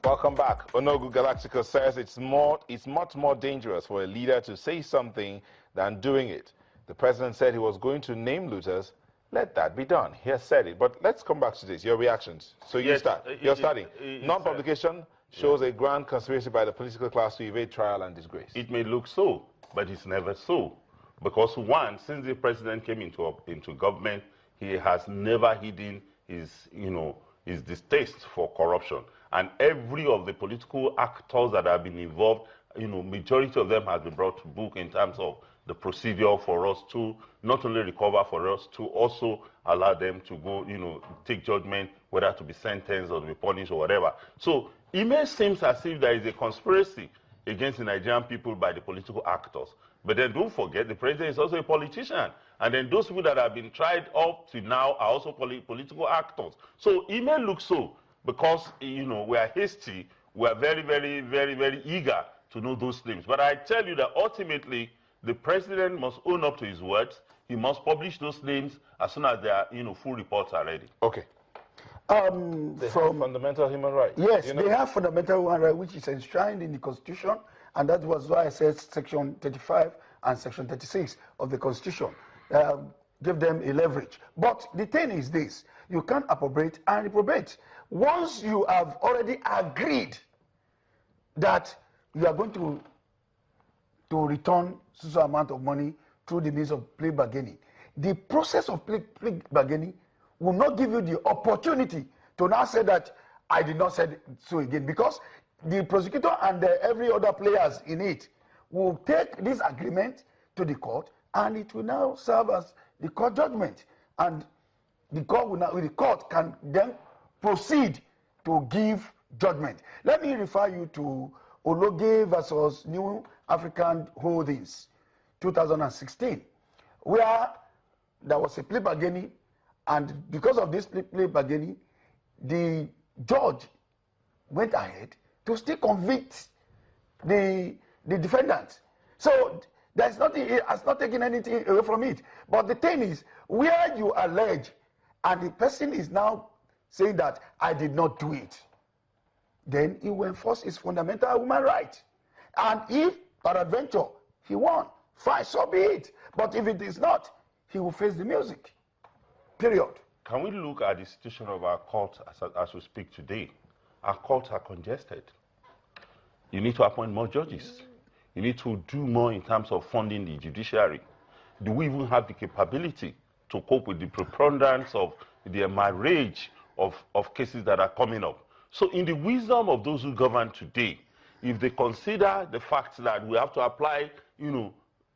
Welcome back. Onogu Galactica says it's much more dangerous for a leader to say something than doing it. The president said he was going to name looters. Let that be done. He has said it. But let's come back to this. Your reactions. So you start. You're starting. Non-publication shows a grand conspiracy by the political class to evade trial and disgrace. It may look so, but it's never so. Because one, since the president came into government, he has never hidden his distaste for corruption. And every of the political actors that have been involved, majority of them have been brought to book in terms of the procedure for us to not only recover, for us to also allow them to go, take judgment, whether to be sentenced or to be punished or whatever. So it may seem as if there is a conspiracy against the Nigerian people by the political actors. But then don't forget, the president is also a politician. And then those people that have been tried up to now are also political actors. So it may look so, because, we are hasty, we are very, very, very, very eager to know those names. But I tell you that ultimately, the president must own up to his words. He must publish those names as soon as their, full reports are ready. Okay. They have fundamental human rights. Yes, they have fundamental human rights, which is enshrined in the Constitution, and that was why I said Section 35 and Section 36 of the Constitution give them a leverage. But the thing is this: you can't appropriate and reprobate. Once you have already agreed that you are going to return some amount of money through the means of plea bargaining, the process of plea bargaining will not give you the opportunity to now say that I did not say so again, because the prosecutor and every other players in it will take this agreement to the court, and it will now serve as the court judgment, and the court can then proceed to give judgment. Let me refer you to Ologe versus New African Holdings, 2016, where there was a plea bargaining, and because of this plea bargaining, the judge went ahead to still convict the defendant. So there's nothing, it has not taken anything away from it. But the thing is, where you allege, and the person is now saying that I did not do it, then he will enforce his fundamental human right. And if, peradventure, he won, fine, so be it. But if it is not, he will face the music. Period. Can we look at the situation of our court as we speak today? Our courts are congested. You need to appoint more judges. You need to do more in terms of funding the judiciary. Do we even have the capability to cope with the preponderance of the marriage of cases that are coming up? So in the wisdom of those who govern today, if they consider the fact that we have to apply,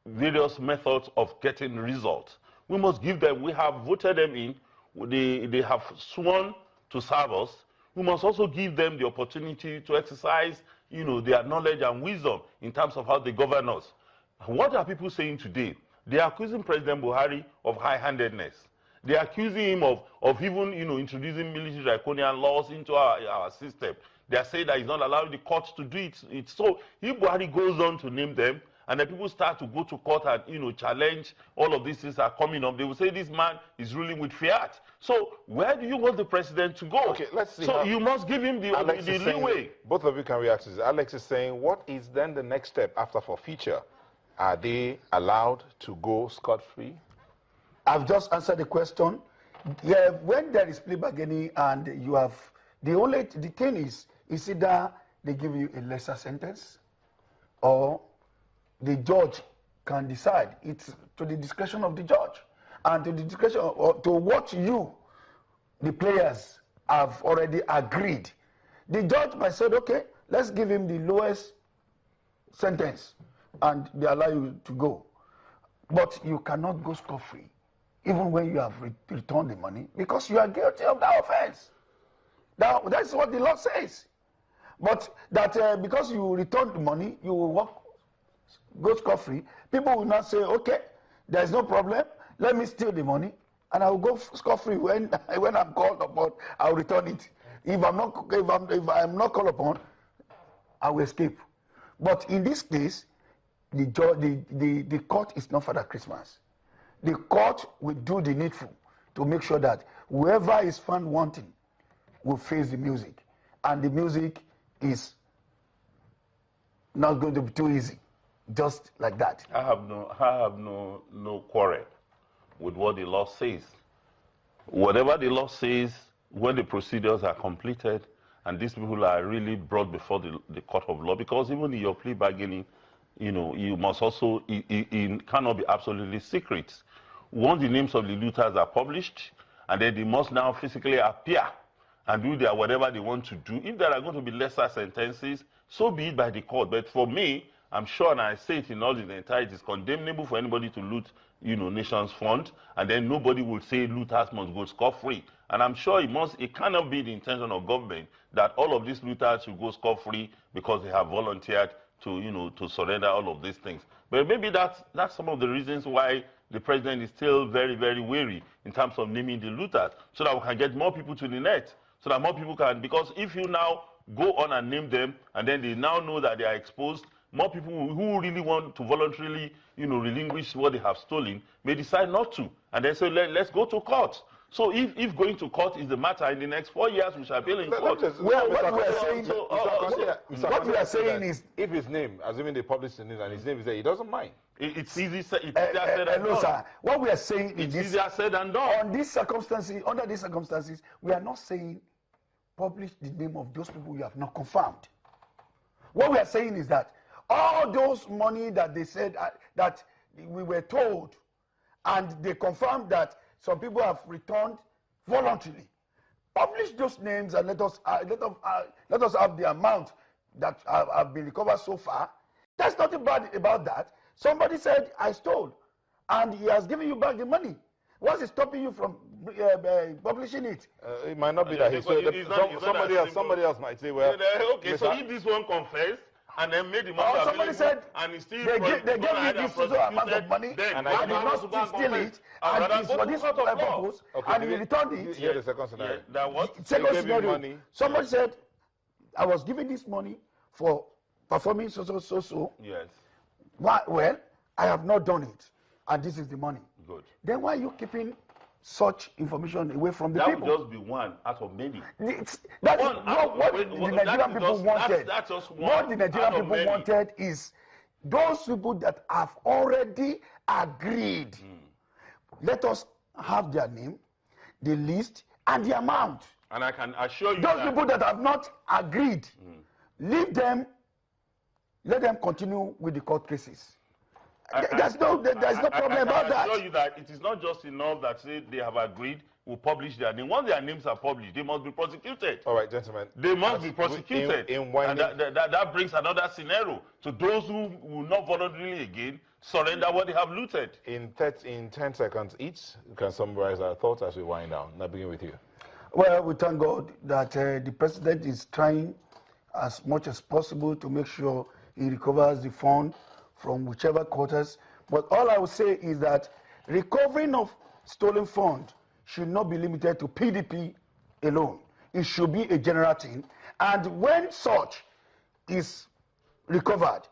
various methods of getting results, we must give them, we have voted them in, they have sworn to serve us. We must also give them the opportunity to exercise, their knowledge and wisdom in terms of how they govern us. What are people saying today? They are accusing President Buhari of high-handedness. They are accusing him of even, introducing military draconian laws into our system. They are saying that he's not allowing the courts to do it. So if Buhari goes on to name them, and then people start to go to court and, challenge all of these things are coming up, they will say this man is ruling with fiat. So where do you want the president to go? Okay, let's see. So you must give him the leeway. Both of you can react to this. Alex is saying, what is then the next step after forfeiture? Are they allowed to go scot-free? I've just answered the question. Yeah, when there is plea bargaining and you have, the thing is either they give you a lesser sentence, or the judge can decide. It's to the discretion of the judge, and to the discretion to what the players have already agreed. The judge might say, okay, let's give him the lowest sentence, and they allow you to go. But you cannot go scot-free, even when you have returned the money, because you are guilty of that offense. Now, that's what the law says. But that because you returned the money, you will go scot-free. People will not say, okay, there's no problem, let me steal the money, and I will go scot-free. When I'm called upon, I'll return it. If I'm not called upon, I will escape. But in this case, the court is not Father Christmas. The court will do the needful to make sure that whoever is found wanting will face the music, and the music is not going to be too easy, just like that. I have no quarrel with what the law says. Whatever the law says, when the procedures are completed and these people are really brought before the court of law, because even in your plea bargaining, you know, you must also, it cannot be absolutely secret. Once the names of the looters are published, and then they must now physically appear and do their whatever they want to do. If there are going to be lesser sentences, so be it by the court. But for me, I'm sure, and I say it in all its entirety, it's condemnable for anybody to loot, you know, nation's fund, and then nobody will say looters must go scot-free. And I'm sure it cannot be the intention of government that all of these looters should go scot-free because they have volunteered to, you know, to surrender all of these things. But maybe that's some of the reasons why the president is still very, very wary in terms of naming the looters, so that we can get more people to the net, so that more people can, because if you now go on and name them, and then they now know that they are exposed, more people who really want to voluntarily, you know, relinquish what they have stolen may decide not to, and then say, let's go to court. So if going to court is the matter, in the next 4 years we shall be in court. What we are saying is, if his name, assuming they publish the news and his name is there, he doesn't mind. It's easier said than done. Sir, what we are saying is it's easier said than done. Under these circumstances, we are not saying publish the name of those people you have not confirmed. What we are saying is that all those money that they said that we were told, and they confirmed that some people have returned voluntarily, publish those names and let us have the amount that have been recovered so far. There's nothing bad about that. Somebody said, I stole, and he has given you back the money. What's stopping you from publishing it? It might not be that he stole. Somebody else might say, well, okay, so if this one confessed and then made the money, somebody said, and he still they gave me this amount of money, and I did not steal it, and it's for this purpose, and he returned it. Here's the second scenario. Second scenario, somebody said, I was given this money for performing so. Yes. Well, I have not done it, and this is the money. Good. Then why are you keeping such information away from the people? That would just be one out of many. That's what the Nigerian people wanted. That's just one. What the Nigerian people wanted is those people that have already agreed. Let us have their name, the list, and the amount. And I can assure you those people that have not agreed, leave them. Let them continue with the court cases. There's no problem about that. I assure you that it is not just enough that say they have agreed, will publish their name. Once their names are published, they must be prosecuted. All right, gentlemen. They must be prosecuted. And that brings another scenario. So those who will not voluntarily again surrender what they have looted. In 10 seconds each, you can summarize our thoughts as we wind down. Now begin with you. Well, we thank God that the president is trying as much as possible to make sure he recovers the fund from whichever quarters. But all I would say is that recovering of stolen fund should not be limited to PDP alone. It should be a general thing. And when such is recovered,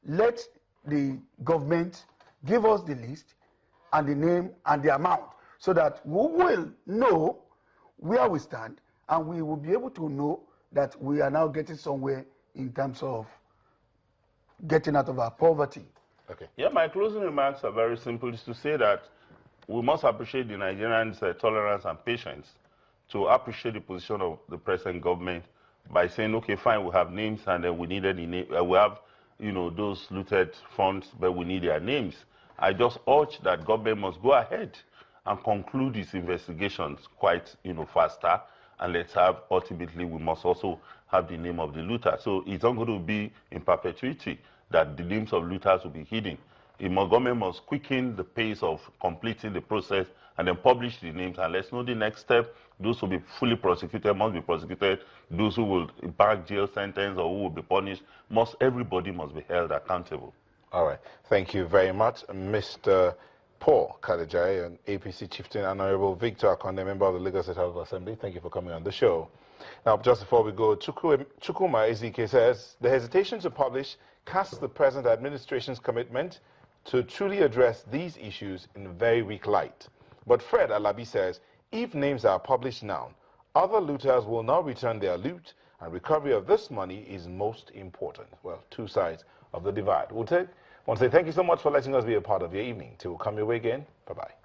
let the government give us the list and the name and the amount so that we will know where we stand, and we will be able to know that we are now getting somewhere in terms of getting out of our poverty. Okay. Yeah, my closing remarks are very simple. Is to say that we must appreciate the Nigerians' tolerance and patience, to appreciate the position of the present government by saying, okay, fine, we have names, and then we needed the name. We have, you know, those looted funds, but we need their names. I just urge that government must go ahead and conclude its investigations quite, you know, faster. And let's have, ultimately, we must also have the name of the looter. So it's not going to be in perpetuity that the names of looters will be hidden. The government must quicken the pace of completing the process and then publish the names. And let's know the next step. Those who will be fully prosecuted must be prosecuted. Those who will back jail sentence or who will be punished, everybody must be held accountable. All right. Thank you very much, Mr. Paul Kalejai, an APC chieftain, and Honorable Victor Akonde, member of the Lagos State House of Assembly. Thank you for coming on the show. Now, just before we go, Chukwuma Ezike says, the hesitation to publish casts the present administration's commitment to truly address these issues in a very weak light. But Fred Alabi says, if names are published now, other looters will not return their loot, and recovery of this money is most important. Well, two sides of the divide. Want to say thank you so much for letting us be a part of your evening. Till we come your way again. Bye-bye.